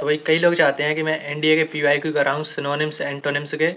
तो भाई कई लोग चाहते हैं कि मैं एनडीए के पीवाईक्यू कराऊं सिनोनिम्स एंटोनिम्स के,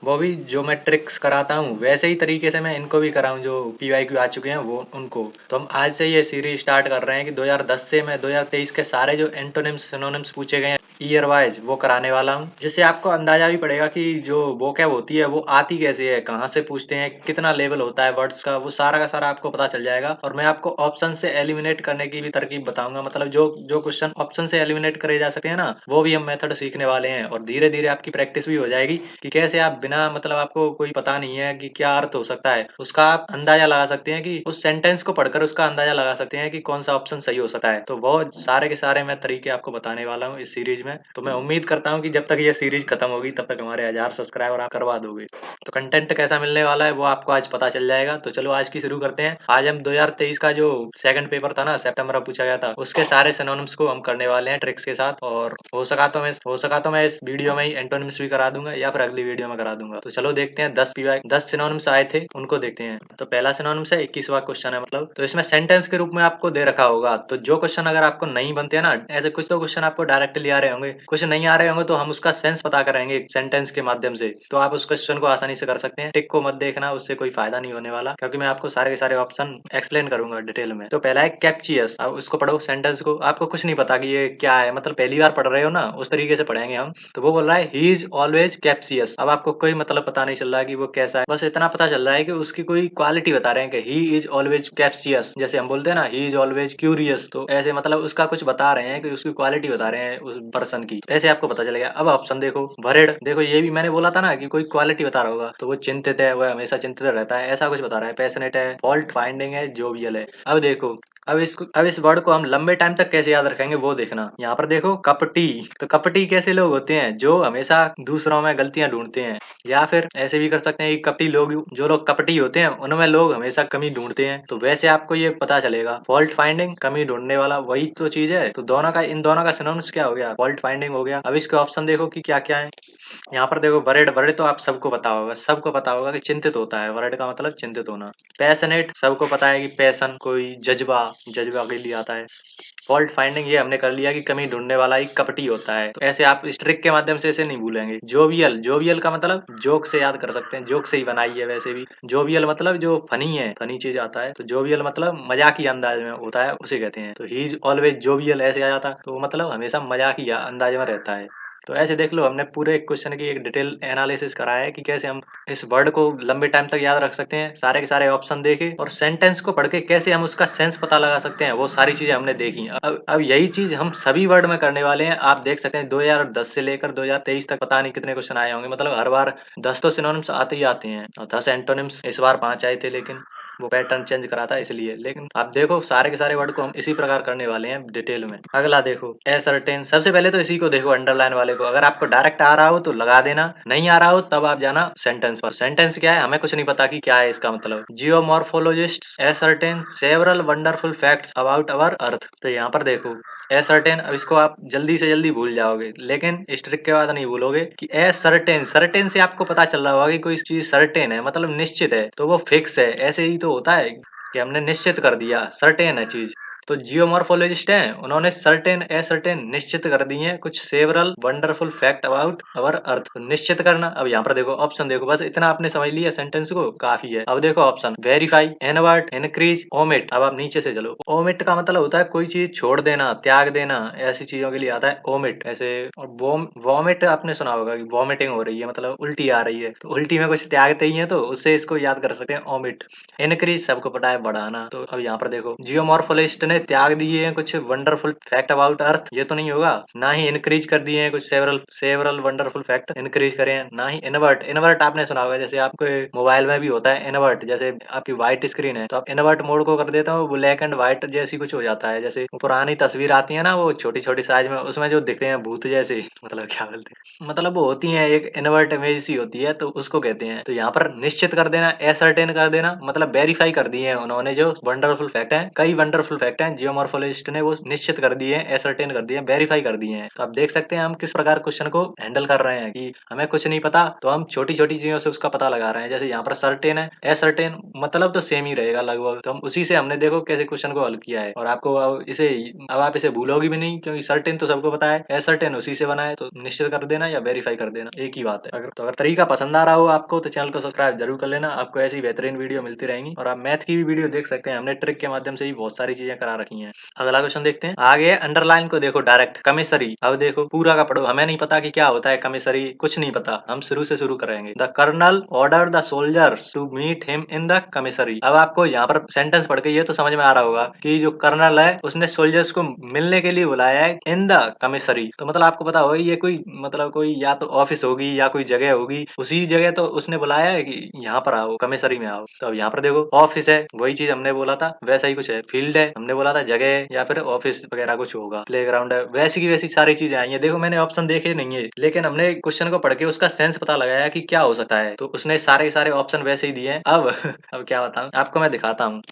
वो भी जो मैं ट्रिक्स कराता हूँ वैसे ही तरीके से मैं इनको भी कराऊं जो पीवाईक्यू आ चुके हैं वो उनको। तो हम आज से ये सीरीज स्टार्ट कर रहे हैं कि 2010 से मैं 2023 के सारे जो एंटोनिम्स सिनोनिम्स पूछे गए हैं ईयर वाइज वो कराने वाला हूँ, जिससे आपको अंदाजा भी पड़ेगा कि जो वोकैब होती है वो आती कैसे है, कहाँ से पूछते हैं, कितना लेवल होता है वर्ड्स का, वो सारा का सारा आपको पता चल जाएगा। और मैं आपको ऑप्शन से एलिमिनेट करने की भी तरकीब बताऊंगा, मतलब जो जो क्वेश्चन ऑप्शन से एलिमिनेट करे जा सकते हैं ना, वो भी हम मेथड सीखने वाले हैं। और धीरे धीरे आपकी प्रैक्टिस भी हो जाएगी कि कैसे आप बिना मतलब आपको कोई पता नहीं है कि क्या अर्थ हो सकता है उसका आप अंदाजा लगा सकते हैं, कि उस सेंटेंस को पढ़कर उसका अंदाजा लगा सकते हैं कि कौन सा ऑप्शन सही हो सकता है। तो वो सारे के सारे मैं तरीके आपको बताने वाला हूँ इस सीरीज में। तो मैं उम्मीद करता हूँ कि जब तक ये सीरीज खत्म होगी तब तक हमारे 1000 सब्सक्राइबर आप करवा दोगे। तो कंटेंट कैसा मिलने वाला है वो आपको आज पता चल जाएगा। तो चलो आज की शुरू करते हैं। आज हम 2023 का जो सेकंड पेपर था ना, सितंबर में पूछा गया था, उसके सारे सिनोनिम्स को हम करने वाले हैं ट्रिक्स के साथ। और हो सका तो मैं इस वीडियो में ही एंटोनिम्स भी करा दूंगा या फिर अगली वीडियो में करा दूंगा। तो चलो देखते हैं 10 सिनोनिम्स आए थे उनको देखते हैं। तो पहला सिनोनिम्स है 21वां क्वेश्चन है, मतलब तो इसमें सेंटेंस के रूप में आपको दे रखा होगा। तो जो क्वेश्चन अगर आपको नहीं बनते हैं ना, ऐसे कुछ तो क्वेश्चन आपको डायरेक्टली आ रहे होंगे, कुछ नहीं आ रहे होंगे, तो हम उसका सेंस पता करेंगे सेंटेंस के माध्यम से। तो आप उस क्वेश्चन को आसानी से कर सकते हैं। टिक को मत देखना, उससे कोई फायदा नहीं होने वाला, क्योंकि मैं आपको सारे के सारे ऑप्शन एक्सप्लेन करूंगा डिटेल में। तो पहला है कैप्चियस। अब उसको पढ़ो सेंटेंस को, आपको कुछ नहीं पता कि ये क्या है, मतलब पहली बार पढ़ रहे हो ना, उस तरीके से पढ़ेंगे हम। तो वो बोल रहा है ही इज ऑलवेज कैप्सियस। अब आपको कोई मतलब पता नहीं चल रहा है कि वो कैसा है, बस इतना पता चल रहा है कि उसकी कोई क्वालिटी बता रहे हैं कि ही इज ऑलवेज कैप्सियस। जैसे हम बोलते हैं ना ही इज ऑलवेज क्यूरियस, तो ऐसे मतलब उसका कुछ बता रहे हैं कि उसकी क्वालिटी बता रहे हैं उस पर्सन की, ऐसे आपको पता चलेगा। अब ऑप्शन देखो, वरीड, देखो ये भी मैंने बोला था ना कि कोई क्वालिटी बता रहा होगा, तो वो चिंतित है, वह हमेशा चिंतित रहता है, ऐसा कुछ बता रहा है। पैशनेट है, फॉल्ट फाइंडिंग है, जोवियल है। अब देखो, अब इस वर्ड को हम लंबे टाइम तक कैसे याद रखेंगे वो देखना। यहाँ पर देखो कपटी, तो कपटी कैसे लोग होते हैं, जो हमेशा दूसरों में गलतियां ढूंढते हैं। या फिर ऐसे भी कर सकते हैं कि कपटी लोग, जो लोग कपटी होते हैं उनमें लोग हमेशा कमी ढूंढते हैं। तो वैसे आपको ये पता चलेगा, फॉल्ट फाइंडिंग, कमी ढूंढने वाला, वही तो चीज है। तो दोनों का, इन दोनों का सिनोनिम्स क्या हो गया, फॉल्ट फाइंडिंग हो गया। अब इसके ऑप्शन देखो कि क्या क्या है। यहाँ पर देखो वरेड, वरेड तो आप सबको पता होगा, सबको पता होगा कि चिंतित होता है, वरेड का मतलब चिंतित होना। पैशनेट, सबको पता है कि पैशन कोई जज्बा, जज्बा के लिए आता है। फॉल्ट फाइंडिंग ये हमने कर लिया कि कमी ढूंढने वाला ही कपटी होता है। तो ऐसे आप इस ट्रिक के माध्यम से इसे नहीं भूलेंगे। जोवियल, जोवियल का मतलब जोक से याद कर सकते हैं, जोक से ही बनाई है वैसे भी। जोवियल मतलब जो फनी है, फनी चीज आता है। तो जोवियल मतलब मजाकी अंदाज में होता है, उसे कहते हैं। तो ही इज ऑलवेज जोवियल ऐसे आ जाता है, तो मतलब हमेशा मजाकी अंदाज में रहता है। तो ऐसे देख लो, हमने पूरे क्वेश्चन की एक डिटेल एनालिसिस कराया है कि कैसे हम इस वर्ड को लंबे टाइम तक याद रख सकते हैं, सारे के सारे ऑप्शन देखे, और सेंटेंस को पढ़ के कैसे हम उसका सेंस पता लगा सकते हैं, वो सारी चीजें हमने देखी। अब यही चीज हम सभी वर्ड में करने वाले हैं। आप देख सकते हैं 2010 से लेकर 2023 तक पता नहीं कितने क्वेश्चन आए होंगे, मतलब हर बार 10 तो सिनोनिम्स आते ही आते हैं, और 10 एंटोनिम्स, इस बार 5 आए थे, लेकिन वो पैटर्न चेंज करा था इसलिए। लेकिन आप देखो सारे के सारे वर्ड को हम इसी प्रकार करने वाले हैं डिटेल में। अगला देखो असर्टेन, सबसे पहले तो इसी को देखो, अंडरलाइन वाले को। अगर आपको डायरेक्ट आ रहा हो तो लगा देना, नहीं आ रहा हो तब आप जाना सेंटेंस पर। सेंटेंस क्या है, हमें कुछ नहीं पता कि क्या है इसका मतलब। Geomorphologists ascertain several wonderful facts about our earth. तो यहाँ पर देखो असर्टेन, अब इसको आप जल्दी से जल्दी भूल जाओगे, लेकिन इस ट्रिक के बाद नहीं भूलोगे कि असर्टेन, सर्टेन से आपको पता चल रहा होगा कि कोई चीज सर्टेन है, मतलब निश्चित है, तो वो फिक्स है। ऐसे ही तो होता है कि हमने निश्चित कर दिया, सर्टेन है चीज। तो जियोमॉर्फोलॉजिस्ट हैं, उन्होंने सर्टेन असर्टेन निश्चित कर दी है कुछ several wonderful fact about our earth. निश्चित करना। अब यहाँ पर देखो ऑप्शन देखो, बस इतना आपने समझ लिया सेंटेंस को, काफी है। अब देखो option, verify, invert, increase, omit. अब आप नीचे से चलो। ओमिट का मतलब होता है कोई चीज छोड़ देना, त्याग देना, ऐसी चीजों के लिए आता है ओमिट ऐसे। और वॉमिट आपने सुना होगा कि वॉमिटिंग हो रही है, मतलब उल्टी आ रही है, तो उल्टी में कुछ त्यागते ही है, तो उससे इसको याद कर सकते हैं ओमिट। इनक्रीज सबको पता है बढ़ाना। तो अब यहाँ पर देखो जियोमॉर्फोलिस्ट ने त्याग दिए हैं कुछ वंडरफुल फैक्ट अबाउट अर्थ, ये तो नहीं होगा। ना ही इनक्रीज कर दिए हैं कुछ several several wonderful fact, increase करे हैं। ना ही इनवर्ट, इनवर्ट आपने सुना होगा, जैसे आपके मोबाइल में भी होता है इनवर्ट, जैसे आपकी व्हाइट स्क्रीन है तो आप इनवर्ट मोड को कर देते हो, ब्लैक एंड व्हाइट जैसी कुछ हो जाता है। जैसे वो पुरानी तस्वीर आती है ना, वो छोटी छोटी साइज में, उसमें जो दिखते हैं भूत जैसे मतलब क्या बोलते हैं, मतलब वो होती है एक इनवर्ट इमेज सी होती है, तो उसको कहते हैं। तो यहाँ पर निश्चित कर देना, असर्टेन कर देना, मतलब वेरीफाई कर दिए हैं उन्होंने जो वंडरफुल फैक्ट है, कई वंडरफुल फैक्ट हैं जियोमॉर्फोलॉजिस्ट ने वो निश्चित कर दिए हैं, एसर्टेन कर दिए हैं, वेरीफाई कर दिए हैं। तो आप देख सकते हैं हम किस प्रकार क्वेश्चन को हैंडल कर रहे हैं कि हमें कुछ नहीं पता तो हम छोटी-छोटी चीजों से उसका पता लगा रहे हैं। जैसे यहाँ पर सर्टेन है, एसर्टेन मतलब तो सेम ही रहेगा लगभग। तो हम उसी से हमने देखो कैसे क्वेश्चन को हल किया है और आपको अब आप इसे भूलोगी भी नहीं क्योंकि सर्टेन तो सबको पता है, एसर्टेन उसी से बना है। तो निश्चित कर देना या वेरीफाई कर देना, एक ही बात है। अगर तरीका पसंद आ रहा हो आपको तो चैनल को सब्सक्राइब जरूर कर लेना। आपको ऐसी बेहतरीन वीडियो मिलती रहेंगी और आप मैथ की भी वीडियो देख सकते हैं। हमने ट्रिक के माध्यम से भी बहुत सारी चीजें करा रखी हैं। अगला क्वेश्चन देखते हैं। आगे अंडरलाइन को देखो डायरेक्ट कमिसरी। अब देखो पूरा का पढ़ो, हमें नहीं पता कि क्या होता है कमिसरी, कुछ नहीं पता, हम शुरू से शुरू करेंगे। The colonel order the soldiers to meet him in the commissary. अब आपको यहाँ पर सेंटेंस पढ़ के ये तो समझ में आ रहा होगा कि जो कर्नल है उसने सोल्जर्स को मिलने के लिए बुलाया है इन द कमिसरी। तो मतलब आपको पता होगा ये कोई मतलब कोई या तो ऑफिस होगी या कोई जगह होगी, उसी जगह तो उसने बुलाया है कि यहाँ पर आओ, कमिसरी में आओ। तो अब यहाँ पर देखो ऑफिस है, वही चीज हमने बोला था, वैसा ही कुछ है। फील्ड है, हमने बोला था जगह है, या फिर ऑफिस वगैरह कुछ होगा। प्लेग्राउंड है, वैसी की वैसी सारी चीजें आई है। देखो मैंने ऑप्शन देखे नहीं है, लेकिन हमने क्वेश्चन को पढ़ के उसका सेंस पता लगाया कि क्या हो सकता है। तो उसने सारे सारे ऑप्शन वैसे ही दिए हैं। अब अब क्या बताऊं आपको, मैं दिखाता हूँ।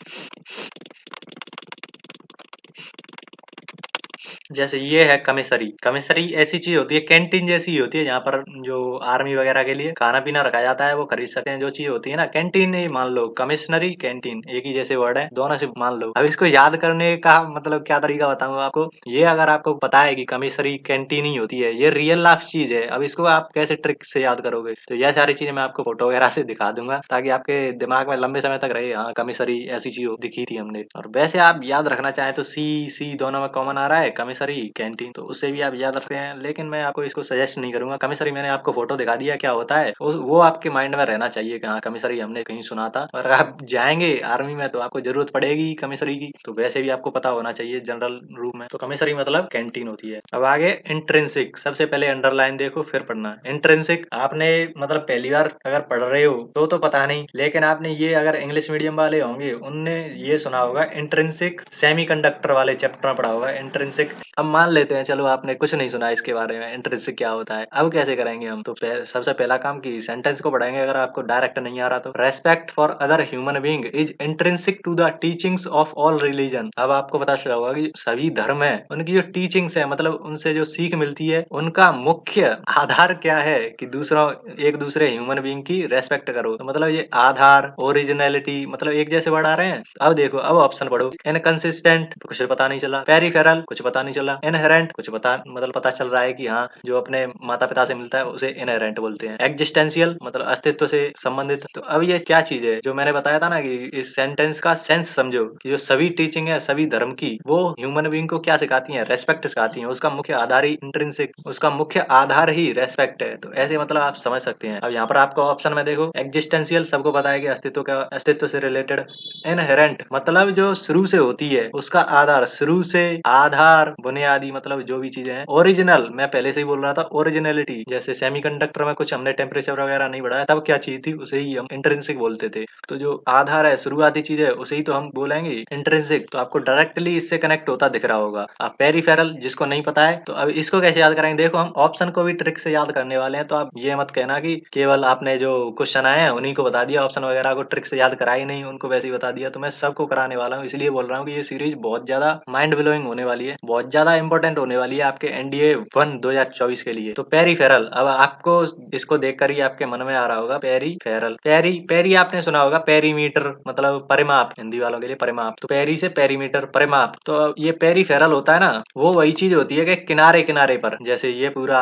जैसे ये है कमिसरी। कमिसरी ऐसी चीज होती है, कैंटीन जैसी ही होती है, जहाँ पर जो आर्मी वगैरह के लिए खाना पीना रखा जाता है, वो खरीद सकते हैं। जो चीज होती है ना कैंटीन, ही मान लो कमिश्नरी कैंटीन, एक ही जैसे वर्ड है, दोनों से मान लो। अब इसको याद करने का मतलब क्या तरीका बताऊंगा आपको। ये अगर आपको पता है कि कमिश्नरी कैंटीन ही होती है, ये रियल लाइफ चीज है, अब इसको आप कैसे ट्रिक से याद करोगे। तो यह सारी चीजें मैं आपको फोटो वगैरह से दिखा दूंगा ताकि आपके दिमाग में लंबे समय तक रहे, हाँ कमिश्नरी ऐसी चीज दिखी थी हमने। और वैसे आप याद रखना चाहें तो सी सी दोनों में कॉमन आ रहा है, कमिश्नरी कैंटीन, तो उससे भी आप याद रखते हैं। लेकिन मैं आपको इसको सजेस्ट नहीं करूंगा। कमिश्नरी मैंने आपको फोटो दिखा दिया क्या होता है, वो आपके माइंड में रहना चाहिए कि हाँ कमिश्नरी हमने कहीं सुना था। और अगर आप जाएंगे आर्मी में तो आपको जरूरत पड़ेगी कमिश्नरी की, तो वैसे भी आपको पता होना चाहिए जनरल रूप में। तो कमिश्नरी मतलब कैंटीन होती है। अब आगे इंट्रिंसिक, सबसे पहले अंडरलाइन देखो फिर पढ़ना। इंट्रिंसिक आपने मतलब पहली बार अगर पढ़ रहे हो तो पता नहीं, लेकिन आपने ये अगर इंग्लिश मीडियम वाले होंगे उनने ये सुना होगा इंट्रिंसिक, सेमीकंडक्टर वाले चैप्टर में पढ़ा होगा इंट्रिंसिक। अब मान लेते हैं चलो आपने कुछ नहीं सुना इसके बारे में, इंट्रिंसिक क्या होता है। अब कैसे करेंगे हम, तो सबसे पहला काम की सेंटेंस को पढ़ाएंगे अगर आपको डायरेक्ट नहीं आ रहा तो। Respect for other human being is intrinsic to the teachings of all religion. अब आपको पता चला होगा कि सभी धर्म है, उनकी जो टीचिंग्स है मतलब उनसे जो सीख मिलती है, उनका मुख्य आधार क्या है कि दूसरों एक दूसरे ह्यूमन बीइंग की रेस्पेक्ट करो। तो मतलब ये आधार, ओरिजिनलिटी, मतलब एक जैसे वर्ड आ रहे हैं। अब देखो अब ऑप्शन पढ़ो। इनकंसिस्टेंट कुछ पता नहीं चला, पेरिफेरल कुछ पता नहीं चला, इनहेरेंट कुछ पता मतलब पता चल रहा है कि हाँ जो अपने माता पिता से मिलता है उसे इनहेरेंट बोलते हैं। एग्जिस्टेंशियल मतलब अस्तित्व से संबंधित। तो अब ये क्या चीज है जो मैंने बताया था ना कि इस सेंटेंस का सेंस समझो कि जो सभी टीचिंग है सभी धर्म की, वो ह्यूमन बीइंग को क्या सिखाती है, रेस्पेक्ट सिखाती है। उसका मुख्य आधार ही इंट्रिंसिक, उसका मुख्य आधार ही रेस्पेक्ट है। तो ऐसे मतलब आप समझ सकते हैं। अब यहाँ पर आपको ऑप्शन में देखो, एग्जिस्टेंशियल सबको पता है कि अस्तित्व से रिलेटेड। इनहेरेंट मतलब जो शुरू से होती है, उसका आधार, शुरू से आधार बुनियादी मतलब जो भी चीजें हैं। ओरिजिनल मैं पहले से ही बोल रहा था, ओरिजिनलिटी जैसे सेमीकंडक्टर में कुछ हमने टेम्परेचर वगैरह नहीं बढ़ाया तब क्या चीज थी, उसे ही हम इंट्रिंसिक बोलते थे। तो जो आधार है, शुरुआती चीज है, उसे ही तो हम बोलेंगे इंट्रिंसिक। तो आपको डायरेक्टली इससे कनेक्ट होता दिख रहा होगा। आप पेरिफेरल जिसको नहीं पता है तो अब इसको कैसे याद करेंगे। देखो हम ऑप्शन को भी ट्रिक से याद करने वाले हैं, तो आप ये मत कहना कि केवल आपने जो क्वेश्चन आए हैं उन्हीं को बता दिया, ऑप्शन वगैरह को ट्रिक से याद कराई नहीं, उनको वैसे ही बता दिया। तो मैं सबको कराने वाला हूँ, इसलिए बोल रहा हूँ कि ये सीरीज बहुत ज्यादा माइंड ब्लोइंग होने वाली है, बहुत ज्यादा इंपॉर्टेंट होने वाली है आपके एनडीए 1 2024 के लिए। तो पेरिफेरल, अब आपको इसको देखकर ही आपके मन में आ रहा होगा पेरीफेरल। पेरी आपने सुना होगा, पेरीमीटर मतलब परिमाप, हिंदी वालों के लिए परिमाप। तो पेरी से पेरीमीटर परिमाप। तो ये पेरीफेरल होता है ना, वो वही चीज होती है कि किनारे किनारे पर, जैसे ये पूरा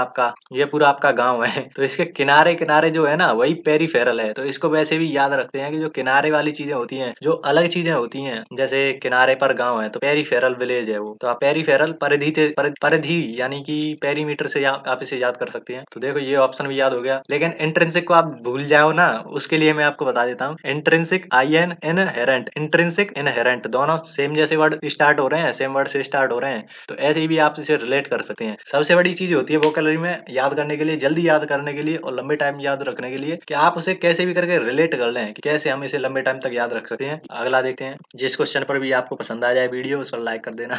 आपका गांव है तो इसके किनारे किनारे जो है ना वही पेरीफेरल है। तो इसको वैसे भी याद रखते हैं कि जो किनारे वाली चीजें होती हैं, जो अलग चीजें होती हैं, जैसे किनारे पर गांव है तो पेरीफेरल विलेज है वो। तो आप पेरीफेरल परिधि यानी कि पेरीमीटर से आप इसे याद कर सकते हैं। तो देखो ये ऑप्शन भी याद हो गया। लेकिन इंट्रिंसिक को आप भूल जाओ ना, उसके लिए मैं आपको बता देता हूँ। Intrinsic I an inherent, intrinsic inherent दोनों सेम जैसे वर्ड स्टार्ट हो रहे हैं, सेम वर्ड से स्टार्ट हो रहे हैं, तो ऐसे ही भी आप इसे रिलेट कर सकते हैं। सबसे बड़ी चीज होती है वोकैबुलरी में याद करने के लिए, जल्दी याद करने के लिए और लंबे टाइम याद रखने के लिए, कि आप उसे कैसे भी करके रिलेट कर लें कि कैसे हम इसे लंबे टाइम तक याद रख सकते हैं। अगला देखते हैं। जिस क्वेश्चन पर भी आपको पसंद आ जाए वीडियो उस पर लाइक कर देना।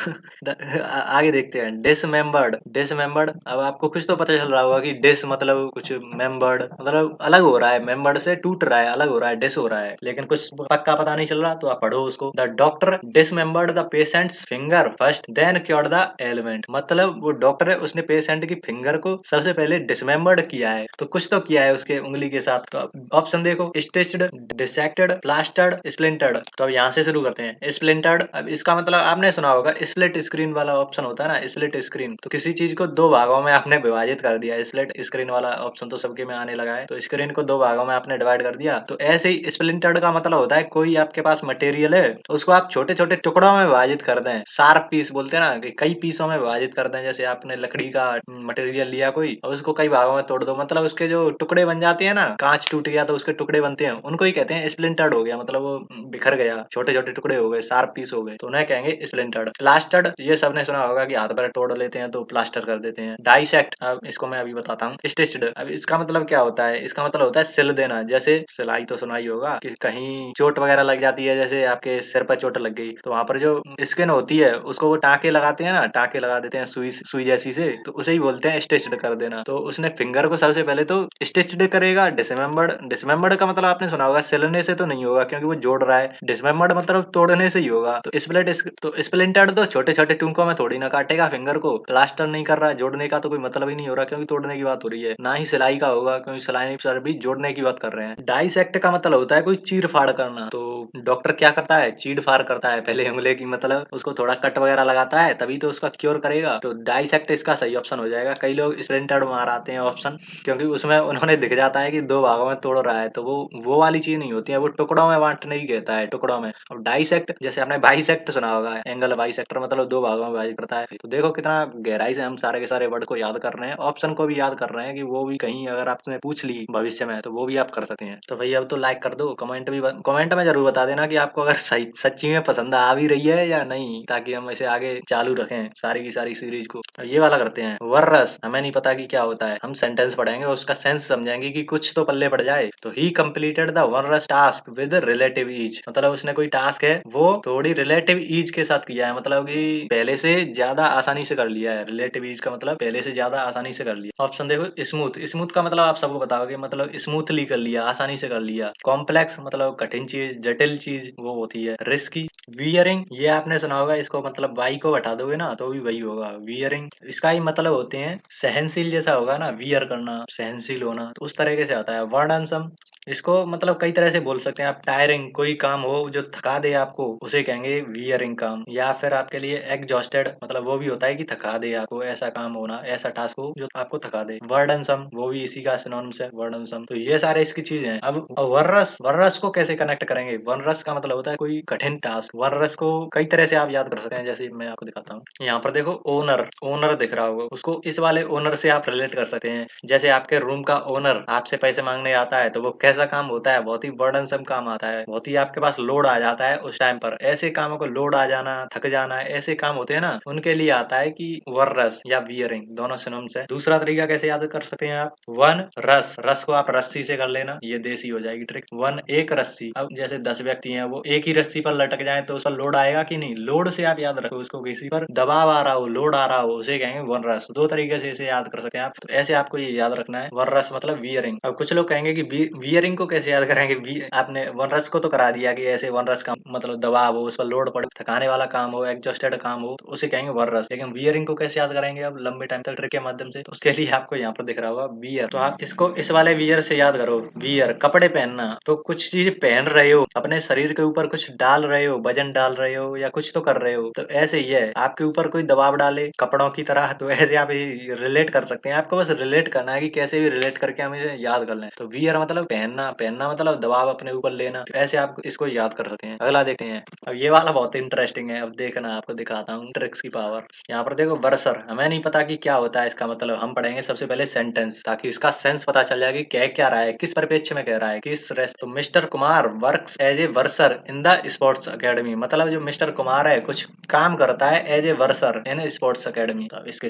आगे देखते हैं डिसमेम्बर्ड। डिसमेम्बर्ड, अब आपको कुछ तो पता चल रहा होगा कि डिस मतलब कुछ मेम्बर्ड मतलब अलग हो रहा है, मेम्बर्ड से टूट रहा है, अलग हो रहा है, डिस हो रहा है, लेकिन कुछ पक्का पता नहीं चल रहा तो आप पढ़ो उसको। The doctor dismembered the patient's finger first then cured the element, मतलब वो डॉक्टर है उसने पेशेंट की फिंगर को सबसे पहले डिसमेम्बर्ड किया है, तो कुछ तो किया है उसके उंगली के साथ। तो ऑप्शन देखो स्टिच्ड, डिसेक्टेड, प्लास्टर्ड, स्प्लिंटर्ड। तो अब यहाँ से शुरू करते हैं। स्प्लिंटर्ड, अब इसका मतलब आपने सुना होगा स्प्लिट स्क्रीन वाला ऑप्शन होता है ना, स्प्लिट स्क्रीन, तो किसी चीज को दो भागों में आपने विभाजित कर दिया। स्प्लिट स्क्रीन वाला ऑप्शन तो सबके में आने लगा है, तो स्क्रीन को दो भागों में आपने डिवाइड कर दिया। तो ऐसे ही स्प्लिंटर्ड का मतलब होता है कोई आपके पास मटेरियल है तो उसको आप छोटे छोटे टुकड़ों में विभाजित कर दें। शार्प पीस बोलते हैं ना, कि कई पीसों में विभाजित कर दें। जैसे आपने लकड़ी का मटेरियल लिया कोई और उसको कई भागों में तोड़ दो, मतलब उसके जो टुकड़े बन जाते हैं ना, कांच टूट गया तो उसके टुकड़े बनते हैं, उनको ही कहते हैं स्प्लिंटर्ड हो गया, मतलब वो बिखर गया, छोटे छोटे टुकड़े हो गए, शार्प पीस हो गए, तो उन्हें कहेंगे स्प्लिंटर्ड। प्लास्टर्ड, ये सबने सुना होगा कि हाथ पैर तोड़ लेते हैं तो प्लास्टर कर देते हैं। डाइसेक्ट, अब इसको मैं अभी बताता हूँ। स्टिच्ड, अब इसका मतलब क्या होता है, इसका मतलब होता है सिल देना। जैसे सिलाई तो सुना ही होगा कि कहीं चोट वगैरह लग जाती है, जैसे आपके सिर पर चोट लग गई तो वहां पर जो स्किन होती है उसको वो टाँके लगाते हैं ना, टाँके लगा देते हैं सुई सुई जैसी से, तो उसे ही बोलते हैं स्टिच्ड कर देना। तो उसने फिंगर को सबसे पहले तो स्टिच्ड करेगा। डिसमेम्बर्ड, डिसमेम्बर्ड का मतलब आपने सुना होगा सिलने से तो नहीं होगा क्योंकि वो जोड़ रहा है, डिसमेम्बर्ड मतलब तोड़ने से ही होगा। तो स्प्लिट, तो स्प्लिंटर्ड तो छोटे छोटे टुकड़ों में थोड़ी ना काटेगा फिंगर को, प्लास्टर नहीं कर रहा है, जोड़ने का तो कोई मतलब ही नहीं हो रहा क्योंकि तोड़ने की बात हो रही है, ना ही सिलाई का होगा क्योंकि सिलाई पर भी जोड़ने की बात कर रहे हैं। डाइसेक्ट का मतलब होता है कोई चीर फाड़ करना। तो डॉक्टर क्या करता है, चीर फाड़ करता है पहले उंगली की, मतलब उसको थोड़ा कट वगैरह लगाता है तभी तो उसका क्योर करेगा। तो डाइसेक्ट इसका सही ऑप्शन हो जाएगा। कई लोग स्प्लिंटर्ड मार आते हैं ऑप्शन, क्योंकि उसमें उन्होंने दिख जाता है कि दो भागों में तोड़ रहा है, तो वो वाली चीज नहीं होती है, वो टुकड़ों में बांटने की कहता है, टुकड़ों में। अब डाइसेक्ट, जैसे आपने बाइसेक्ट सुना होगा, एंगल बाइसेक्टर मतलब दो भागों में विभाजित करता है। तो देखो कितना गहराई से हम सारे के सारे वर्ड को याद कर रहे हैं, ऑप्शन को भी याद कर रहे हैं, कि वो भी कहीं अगर आपने पूछ ली भविष्य में तो वो भी आप कर सकते हैं। तो भैया अब तो लाइक कर दो, कमेंट में जरूर बता देना कि आपको अगर सही सच्ची में पसंद आ भी रही है या नहीं, ताकि हम इसे आगे चालू रखें सारी की सारी सीरीज को। अब ये वाला करते हैं, वर्रस, हमें नहीं पता कि क्या होता है, हम सेंटेंस पढ़ेंगे उसका सेंस समझेंगे कि कुछ तो पल्ले पड़ जाए। तो he completed the various task with relative ease, मतलब उसने कोई टास्क है वो थोड़ी रिलेटिव ईज के साथ किया है, मतलब कि पहले से ज्यादा आसानी से कर लिया है। रिलेटिव ईज का मतलब पहले से ज्यादा आसानी से कर लिया। ऑप्शन देखो स्मूथ, स्मूथ का मतलब आप सबको बताओगे, मतलब स्मूथली कर लिया, आसानी से कर लिया। कॉम्प्लेक्स मतलब कठिन चीज, जटिल चीज वो होती है। रिस्की, वियरिंग, ये आपने सुना होगा, इसको मतलब वाई को हटा दोगे ना तो भी वही होगा, वियरिंग। इसका ही मतलब होते हैं सहनशील, जैसा होगा ना वियर करना, सहनशील होना, तो उस तरीके से आता है। वर्डनसम, इसको मतलब कई तरह से बोल सकते हैं आप। टायरिंग, कोई काम हो जो थका दे आपको उसे कहेंगे वियरिंग काम। या फिर आपके लिए एग्जॉस्टेड, मतलब वो भी होता है कि थका दे आपको, ऐसा काम होना, ऐसा टास्क हो जो आपको थका दे। वर्डनसम, वो भी इसी का सिनोनिम्स है, वर्डनसम। तो ये सारे इसकी चीज हैं। अब वर्रस, वर्रस को कैसे कनेक्ट करेंगे? वर्रस का मतलब होता है कोई कठिन टास्क। वर्रस को कई तरह से आप याद कर सकते हैं, जैसे मैं आपको दिखाता हूँ। यहाँ पर देखो ओनर, ओनर दिख रहा होगा, उसको इस वाले ओनर से आप रिलेट कर सकते हैं। जैसे आपके रूम का ओनर आपसे पैसे मांगने आता है तो वो कैसा काम होता है, बहुत ही बर्डनसम काम आता है, बहुत ही आपके पास लोड आ जाता है उस टाइम पर। ऐसे कामों को लोड आ जाना, थक जाना, ऐसे काम होते हैं ना, उनके लिए आता है कि वर्रस या वियरिंग, दोनों सिनोनिम्स है। दूसरा तरीका कैसे याद कर सकते हैं आप, वन रस, रस को आप रस्सी से कर लेना, ये देसी हो जाएगी ट्रिक। वन एक रस्सी, अब जैसे 10 व्यक्ति हैं वो एक ही रस्सी पर लटक जाए तो उस पर लोड आएगा कि नहीं, लोड से आप याद रखो उसको, किसी पर दबाव आ रहा हो, लोड आ रहा हो, उसे कहेंगे वन रस। दो तरीके से इसे याद कर सकते हैं आप, तो ऐसे आपको ये याद रखना है, वन रस मतलब वियरिंग। अब कुछ लोग कहेंगे कि वियरिंग को कैसे याद करेंगे, आपने वन रस को तो करा दिया कि ऐसे वन रस का मतलब दबाव हो, उस पर लोड पड़े, थकाने वाला काम हो, एग्जॉस्टेड काम हो, तो उसे कहेंगे वन रस। लेकिन वियरिंग को कैसे याद करेंगे अब लंबे टाइम तक ट्रिक के माध्यम से, तो उसके लिए आपको यहाँ पर दिख रहा होगा वियर, तो आप इसको इस वाले वियर से याद करो। वियर कपड़े पहनना, तो कुछ चीज पहन रहे हो, अपने शरीर के ऊपर कुछ डाल रहे हो, वजन डाल रहे हो या कुछ तो कर रहे हो, तो ऐसे ही है आपके ऊपर कोई दबाव डाले कपड़ों की तरह, तो ऐसे आप रिलेट कर सकते हैं। आपको बस रिलेट करना है कि कैसे भी रिलेट करके हम इसे याद कर लें। तो वियर मतलब पहनना, पहनना मतलब दबाव अपने ऊपर लेना, तो ऐसे आप इसको याद कर सकते हैं। अगला देखते हैं, अब ये वाला बहुत इंटरेस्टिंग है, अब देखना आपको दिखाता हूँ ट्रिक्स की पावर। यहाँ पर देखो वर्सर, हमें नहीं पता कि क्या होता है इसका मतलब, हम पढ़ेंगे सबसे पहले सेंटेंस, ताकि इसका सेंस पता चल जाए कि कह क्या रहा है, किस परिप्रेक्ष्य में कह रहा है, किस रेस्ट। तो mister Kumar works as a bursar in the sports academy, मतलब जो मिस्टर कुमार है कुछ काम करता है as a bursar in sports academy. तो इसके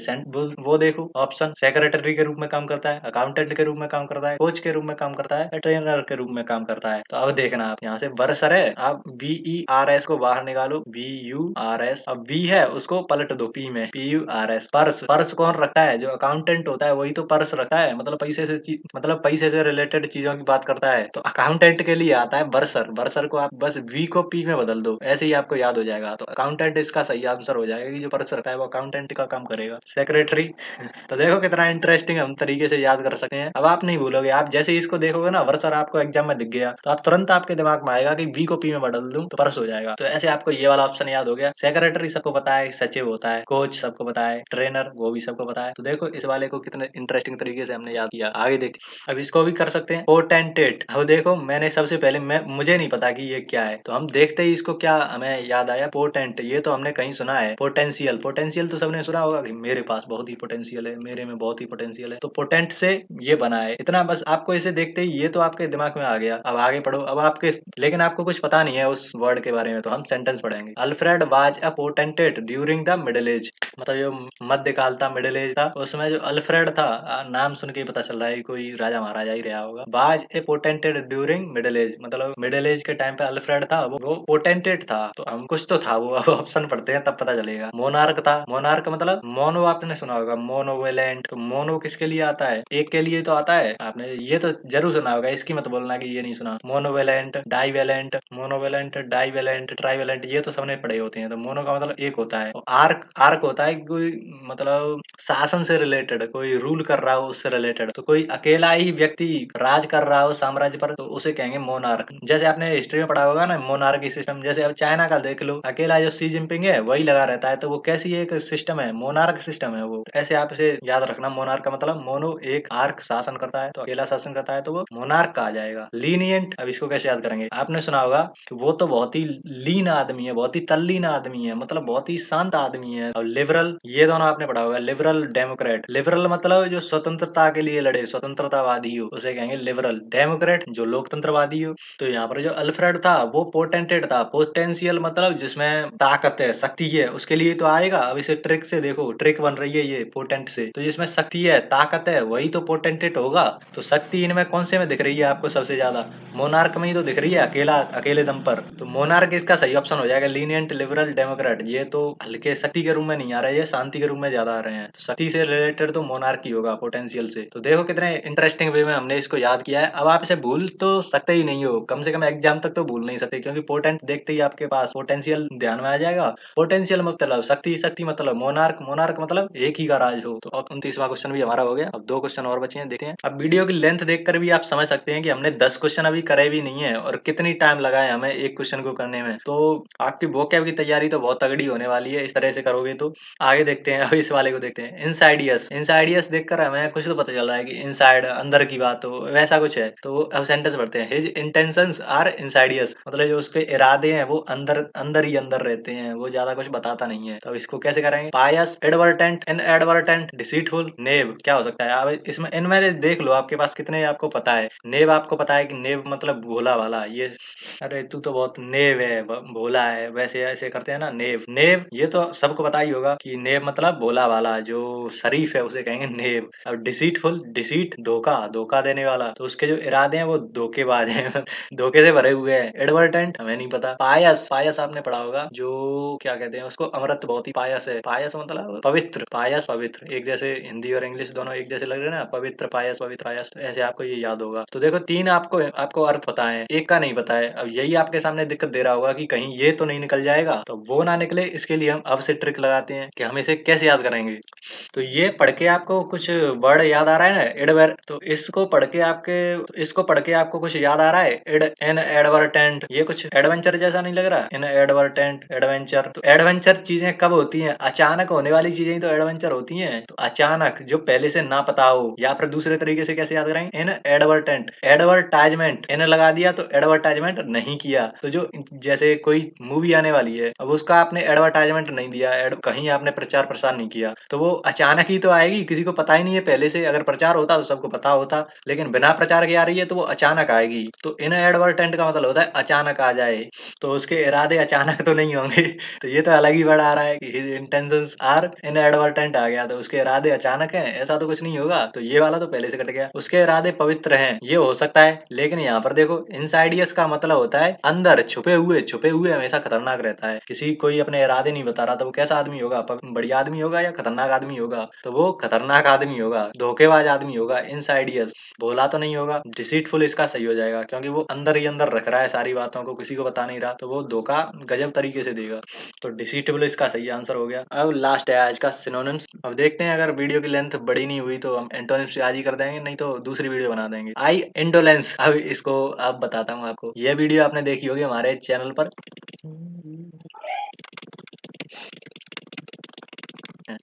वो देखो ऑप्शन, सेक्रेटरी के रूप में काम करता है, अकाउंटेंट के रूप में काम करता है, कोच के रूप में काम करता है, ट्रेनर के रूप में काम करता है। तो अब देखना आप यहाँ से वर्सर है, आप VERS को बाहर निकालो, VURS, अब V है उसको पलट दो P में, PURS। पर्स, पर्स कौन रखता है? जो अकाउंटेंट होता है वही तो पर्स रखता है, मतलब मतलब पैसे से रिलेटेड चीजों की बात करता है। तो अकाउंटेंट के लिए आता है वर्सर, वर्सर को आप बस V को P में बदल दो, ऐसे ही आपको याद हो जाएगा। तो अकाउंटेंट इसका सही आंसर हो जाएगा कि जो पर्स रखता है वो अकाउंटेंट का काम करेगा। सेक्रेटरी तो देखो कितना इंटरेस्टिंग हम तरीके से याद कर सकते हैं। अब आप नहीं भूलोगे, आप जैसे ही इसको देखोगे ना, वर्सर आपको एग्जाम में दिख गया तो आप तुरंत आपके दिमाग में आएगा कि V को P में बदल दूं तो पर्स हो जाएगा। तो ऐसे आपको ये वाला ऑप्शन याद हो गया। सेक्रेटरी सबको पता है, सचिव होता है, कोच सबको पता है, ट्रेनर वो भी सबको पता है। तो देखो इस वाले को कितने इंटरेस्टिंग तरीके से हमने याद किया। आगे देखते अब इसको भी कर सकते हैं, पोटेंटेट। अब देखो मैंने सबसे पहले मुझे नहीं पता कि ये क्या है, तो हम देखते ही इसको क्या हमें याद आया, पोटेंट। ये तो हमने कहीं सुना है। पोटेंशियल, पोटेंशियल तो सबने सुना होगा कि मेरे पास बहुत ही पोटेंशियल है, मेरे में बहुत ही पोटेंशियल है। तो पोटेंट से ये बना है। इतना बस आपको इसे देखते ही ये तो आपके दिमाग में आ गया। अब आगे पढ़ो। अब आपके लेकिन आपको कुछ पता नहीं है उस वर्ड के बारे में, तो हम सेंटेंस पढ़ेंगे। Alfred was a potentate during the middle age, मतलब जो मध्यकाल था, मिडिल एज था, उसमें जो अल्फ्रेड था, नाम सुन के ही पता चल रहा है कोई राजा महाराजा ही रहा होगा। Was a potentate during middle age, मतलब मिडिल एज के टाइम पे अल्फ्रेड था, वो पोटेंटेट था। तो हम कुछ तो था वो, अब ऑप्शन पढ़ते हैं तब पता चलेगा। मोनार्क था, मोनार्क मतलब मोनो, आपने सुना होगा मोनोवेलेंट। तो मोनो किसके लिए आता है? एक के लिए तो आता है। आपने ये तो जरूर सुना होगा, इसकी मत बोलना कि ये नहीं सुना। Monovalent, divalent, monovalent, divalent, trivalent, ये तो सबने पढ़े होते हैं। तो मोनो का मतलब एक होता है, और आर्क, आर्क होता है कोई मतलब शासन से रिलेटेड, कोई रूल कर रहा हो उससे रिलेटेड। तो कोई अकेला ही व्यक्ति राज कर रहा हो साम्राज्य पर, तो उसे कहेंगे मोनार्क। जैसे आपने हिस्ट्री में पढ़ा होगा ना मोनार्की सिस्टम, जैसे अब चाइना का देख लो, अकेला जो सी जिनपिंग है वही लगा रहता है, तो वो कैसी एक सिस्टम है, मोनार्क सिस्टम है वो। ऐसे आप इसे याद रखना, मोनार्क का मतलब मोनो, एक, आर्क शासन करता है, तो अकेला शासन करता है तो वो मोनार्क का आ जाएगा। लीनियंट, अब इसको कैसे याद करेंगे? आपने सुना होगा कि वो तो बहुत ही लीन आदमी है, बहुत ही तल्लीन आदमी है, मतलब बहुत ही शांत आदमी है। और लिबरल, ये दोनों आपने पढ़ा होगा, लिबरल डेमोक्रेट। लिबरल मतलब जो स्वतंत्रता के लिए लड़े, स्वतंत्रतावादी हो, उसे कहेंगे लिबरल। डेमोक्रेट जो लोकतंत्रवादी हो। तो यहाँ पर जो अल्फ्रेड था वो पोटेंटेड था। पोटेंशियल मतलब जिसमें ताकत है, शक्ति है, उसके लिए तो आएगा। अब इसे ट्रिक से देखो, ट्रिक बन रही है ये पोटेंट से, तो जिसमें शक्ति है, ताकत है, वही तो पोटेंटेड होगा। तो शक्ति इनमें कौन से में दिख रही है आपको सबसे ज्यादा? मोनार्क में ही तो दिख रही है, अकेला, अकेले दम पर। तो मोनार्क इसका सही ऑप्शन हो जाएगा। लीनियंट, लिबरल, डेमोक्रेट, ये तो हल्के शक्ति के रूप में नहीं आ रहे, ये शांति के रूप में ज्यादा आ रहे हैं। तो शक्ति से रिलेटेड तो मोनार्क ही होगा, पोटेंशियल से। तो देखो कितने इंटरेस्टिंग वे में हमने इसको याद किया है। अब आप इसे भूल तो सकते ही नहीं हो, कम से कम एग्जाम तक तो भूल नहीं सकते, क्योंकि पोटेंट देखते ही आपके पास पोटेंशियल ध्यान में आ जाएगा। पोटेंशियल मतलब शक्ति, शक्ति मतलब मोनार्क, मोनार्क मतलब एक ही का राज हो। तो अब 29वां क्वेश्चन भी हमारा हो गया। अब 2 क्वेश्चन और बचे हैं, देखते हैं। अब वीडियो की लेंथ देखकर भी आप समझ सकते हैं कि हमने 10 क्वेश्चन अभी करे भी नहीं है, और कितनी टाइम लगा है हमें एक क्वेश्चन को करने में। तो आपकी वोकैब की तैयारी तो बहुत तगड़ी होने वाली है इस तरह से करोगे तो। आगे देखते हैं, अब इस वाले को देखते हैं। इनसाइडियस, इनसाइडियस देखकर हमें कुछ तो पता चल रहा है कि इनसाइड, अंदर की बात हो, वैसा कुछ है। तो अब सेंटेंस पढ़ते हैं। हिज इंटेंशंस आर इनसाइडियस, मतलब जो उसके इरादे हैं वो अंदर, अंदर ही अंदर रहते हैं, वो ज्यादा कुछ बताता नहीं है। तो इसको कैसे करेंगे? पायस, एडवर्टेंट, इन एडवर्टेंट, डिसीटफुल, नेव क्या हो सकता है? अब इसमें इनमें से देख लो आपके पास कितने आपको पता है। नेव आपको पता है कि नेव मतलब भोला वाला, ये अरे तू तो बहुत नेव है, भोला है, वैसे ऐसे करते हैं ना, नेव। नेव ये तो सबको पता ही होगा कि नेव मतलब भोला वाला, जो शरीफ है उसे कहेंगे नेव। अब डिसीटफुल, डिसीट धोखा, धोखा देने वाला, तो उसके जो इरादे हैं वो धोखेबाज हैं धोखे से भरे हुए हैं। एडवर्टेंट हमें नहीं पता। पायस, पायस आपने पढ़ा होगा, जो क्या कहते हैं उसको, अमृत बहुत ही पायस है। पायस मतलब पवित्र, पायस पवित्र, एक जैसे हिंदी और इंग्लिश दोनों एक जैसे लग रहे हैं ना, पवित्र पायस, पवित्र पायस, ऐसे आपको ये याद होगा। तो देखो 3 आपको आपको अर्थ पता है, एक का नहीं पता है। अब यही आपके सामने दिक्कत दे रहा होगा कि कहीं ये तो नहीं निकल जाएगा, तो वो ना निकले इसके लिए हम अब से ट्रिक लगाते हैं कि हम इसे कैसे याद करेंगे। तो ये पढ़ के आपको कुछ वर्ड याद आ रहा है ना, एडवर, तो इसको पढ़ के आपके, इसको पढ़ के आपको कुछ याद आ रहा है? एन एडवर्टेंट, ये कुछ एडवेंचर जैसा नहीं लग रहा? इन एडवर्टेंट, एडवेंचर। तो एडवेंचर चीजें कब होती हैं? अचानक होने वाली चीजें ही तो एडवेंचर होती हैं। तो अचानक जो पहले से ना पता हो, या फिर दूसरे तरीके से कैसे याद करेंगे? इन एडवर्टेंट, एडवर्टाइजमेंट, इन लगा दिया तो एडवर्टाइजमेंट नहीं किया। तो जो जैसे कोई मूवी आने वाली है, अब उसका आपने एडवर्टाइजमेंट नहीं दिया, कहीं आपने प्रचार प्रसार नहीं किया, तो वो अचानक ही तो आएगी, किसी को पता ही नहीं है पहले से। अगर प्रचार होता तो सबको पता होता, लेकिन बिना प्रचार के आ रही है तो वो अचानक आएगी। तो इन एडवर्टेंट का मतलब होता है अचानक आ जाए, तो उसके इरादे अचानक तो नहीं होंगे तो ये तो अलग ही वर्ड आ रहा है कि हिज इंटेंशंस आर इनएडवर्टेंट आ गया, तो उसके इरादे अचानक हैं, ऐसा तो कुछ नहीं होगा। तो ये वाला तो पहले से कट गया। उसके इरादे पवित्र हैं, ये हो सकता है, लेकिन यहाँ पर देखो इनसाइडियस का मतलब होता है अंदर छुपे हुए हमेशा खतरनाक रहता है। किसी कोई अपने इरादे नहीं बता रहा, तो वो कैसा आदमी होगा? बढ़िया आदमी होगा या खतरनाक आदमी होगा? तो वो खतरनाक आदमी होगा, धोखेबाज आदमी होगा, इनसाइडियस। भोला तो नहीं होगा, डिसीटफुल इसका सही हो जाएगा, क्योंकि वो अंदर ही अंदर रख रहा है सारी बातों को, किसी को बता नहीं रहा, तो वो धोखा गजब तरीके से देगा। तो डिसीटेबल इसका सही आंसर हो गया। अब लास्ट है आज का सिनोनिम्स। अब देखते हैं, अगर वीडियो की लेंथ बड़ी नहीं हुई तो हम एंटोनिम्स आज ही कर देंगे, नहीं तो दूसरी वीडियो बना देंगे। आई इंडोलेंस, अब इसको अब बताता हूँ आपको। ये वीडियो आपने देखी होगी हमारे चैनल पर।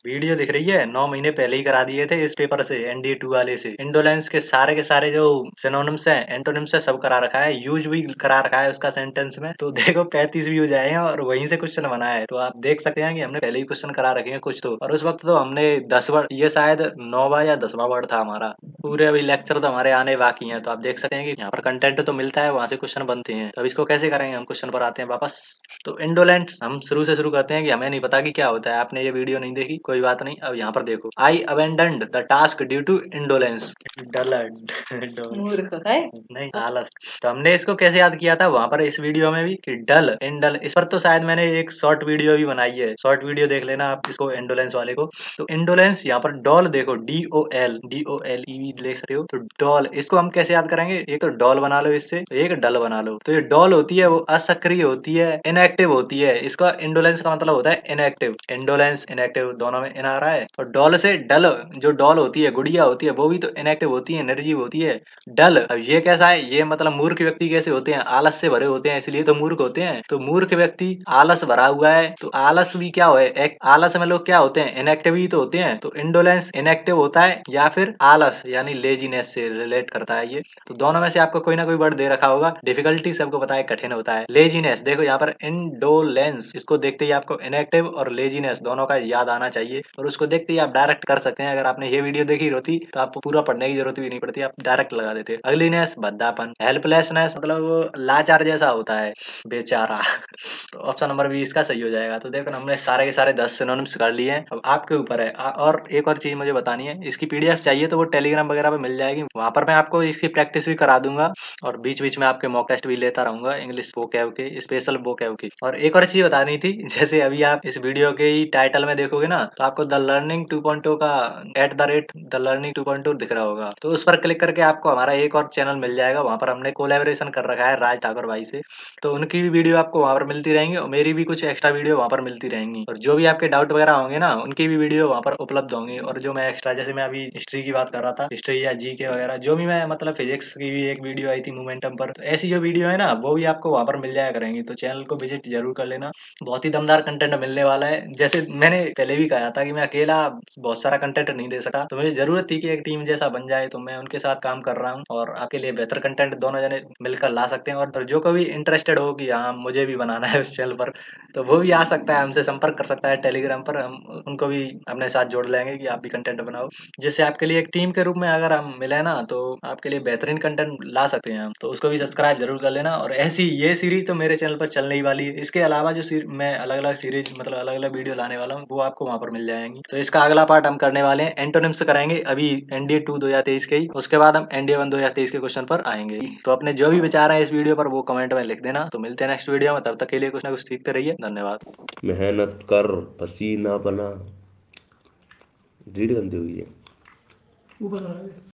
वीडियो दिख रही है, 9 महीने पहले ही करा दिए थे इस पेपर से, एनडीए 2 वाले से। इंडोलेंस के सारे जो सिनोनिम्स हैं, एंटोनिम्स है, सब करा रखा है, यूज भी करा रखा है उसका सेंटेंस में। तो देखो 35 व्यूज आए हैं और वहीं से क्वेश्चन बना है। तो आप देख सकते हैं कि हमने पहले ही क्वेश्चन करा रखे हैं कुछ तो, और उस वक्त तो हमने 10 वर्ड, ये शायद 9वां या 10वां वर्ड था हमारा। पूरे अभी लेक्चर तो हमारे आने बाकी हैं। तो आप देख सकते हैं कि यहाँ पर कंटेंट तो मिलता है, वहां से क्वेश्चन बनते हैं। तो अब इसको कैसे करेंगे? हम क्वेश्चन पर आते हैं वापस। तो इंडोलेंस हम शुरू से शुरू करते हैं कि हमें नहीं पता कि क्या होता है। आपने ये वीडियो नहीं देखी, कोई बात नहीं। अब यहाँ पर देखो, I abandoned the task due to indolence. मूर्ख है नहीं, आलस। तो हमने इसको कैसे याद किया था वहां पर इस वीडियो में भी, कि डल इंडल, इस पर तो शायद मैंने एक शॉर्ट वीडियो भी बनाई है। शॉर्ट वीडियो देख लेना आप इसको, इंडोलेंस वाले को। तो इंडोलेंस यहाँ पर डॉल देखो, DOLE देख सकते हो। तो डॉल, इसको हम कैसे याद करेंगे? एक तो डॉल बना लो इससे, तो एक डल बना लो। तो ये डॉल होती है वो असक्रिय होती है, इनएक्टिव होती है। इसका इंडोलेंस का मतलब होता है इनएक्टिव। इंडोलेंस इनएक्टिव दोनों में इन आ रहा है। और डॉल से डल, जो डॉल होती है, गुड़िया होती है, वो भी तो इनएक्टिव होती है, निर्जीव होती है। डल, अब ये कैसा है? ये मतलब मूर्ख व्यक्ति कैसे होते हैं? आलस से भरे होते हैं, इसलिए तो मूर्ख होते हैं। तो मूर्ख व्यक्ति आलस भरा हुआ है, तो आलस भी क्या है? आलस में लोग क्या होते हैं? इनएक्टिव ही तो होते हैं। तो इंडोलेंस इनएक्टिव होता है, या फिर आलस यानी लेजीनेस से रिलेट करता है ये। तो दोनों में से आपको कोई ना कोई वर्ड दे रखा होगा। डिफिकल्टी सबको पता है, कठिन होता है। लेजीनेस देखो यहाँ पर इंडोलेंस, इसको देखते ही आपको इनएक्टिव और लेजीनेस दोनों का याद आना चाहिए, और उसको देखते ही आप डायरेक्ट कर सकते हैं। अगर आपने ये वीडियो देखी होती तो आपको पूरा पढ़ने की जरूरत भी नहीं पड़ती, आप डायरेक्ट लगा देते। अगलीनेस भद्दापन, हेल्पलेसनेस मतलब वो लाचार जैसा होता है, बेचारा। तो ऑप्शन नंबर बी इसका सही हो जाएगा। तो देखो हमने सारे के सारे 10 सिनोनिम्स कर लिए हैं। अब आपके ऊपर है। और एक और चीज मुझे बतानी है, इसकी पीडीएफ चाहिए तो वो टेलीग्राम वगैरह पे मिल जाएगी, वहां पर मैं आपको इसकी प्रैक्टिस भी करा दूंगा, और बीच बीच में आपके मॉक टेस्ट भी लेता रहूंगा, इंग्लिश वोकैब के, स्पेशल वोकैब की। और एक और चीज बतानी थी, जैसे अभी आप इस वीडियो के ही टाइटल में देखोगे ना, तो आपको द लर्निंग 2.0 का @ द लर्निंग 2.0 दिख रहा होगा। तो उस पर क्लिक करके आपको हमारा एक और चैनल मिल जाएगा, वहां पर हमने कोलैबोरेशन कर रखा है राज ठाकुर भाई से। तो उनकी भी वीडियो आपको वहां पर मिलती रहेंगी, और मेरी भी कुछ एक्स्ट्रा वीडियो वहां पर मिलती रहेंगी। और जो भी आपके डाउट वगैरह होंगे ना, उनकी भी वीडियो वहां पर उपलब्ध होंगी। और जो मैं एक्स्ट्रा, जैसे मैं अभी हिस्ट्री की बात कर रहा था, हिस्ट्री या जीके वगैरह जो भी, मैं मतलब फिजिक्स की भी एक वीडियो आई थी मोमेंटम पर, तो ऐसी जो वीडियो है ना, वो भी आपको वहां पर मिल जाया करेंगी। तो चैनल को विजिट जरूर कर लेना, बहुत ही दमदार कंटेंट मिलने वाला है। जैसे मैंने पहले भी कहा था कि मैं अकेला बहुत सारा कंटेंट नहीं दे सकता, तो मुझे जरूरत थी कि एक टीम जैसा बन जाए, तो मैं उनके साथ काम कर रहा हूँ, और आपके लिए बेहतर कंटेंट दोनों जने मिलकर ला सकते हैं। और जो कोई इंटरेस्टेड हो कि हाँ मुझे भी बनाना है उस चैनल पर, तो वो भी आ सकता है, हमसे संपर्क कर सकता है टेलीग्राम पर। हम उनको भी अपने साथ जोड़ लेंगे कि आप भी कंटेंट बनाओ, जिससे आपके लिए एक टीम के रूप में अगर हम मिले ना, तो आपके लिए बेहतरीन कंटेंट ला सकते हैं हम। तो उसको भी सब्सक्राइब जरूर कर लेना। और ऐसी ये सीरीज तो मेरे चैनल पर चलने ही वाली है। इसके अलावा जो मैं अलग अलग सीरीज, मतलब अलग अलग वीडियो लाने वाला हूँ, वो आपको वहां पर मिल जाएंगी। तो इसका अगला पार्ट हम करने वाले हैं एंटोनिम्स करेंगे, अभी एनडीए 2 2023 के ही। उसके बाद हम एनडीए 1 2023 के क्वेश्चन पर आएंगे। तो अपने जो भी विचार है इस वीडियो पर, वो कमेंट में लिख देना। तो मिलते हैं नेक्स्ट वीडियो में, तब तक के लिए कुछ ना कुछ सीखते रहिए। धन्यवाद। मेहनत कर, पसीना बना, रीड गंदी हुई है।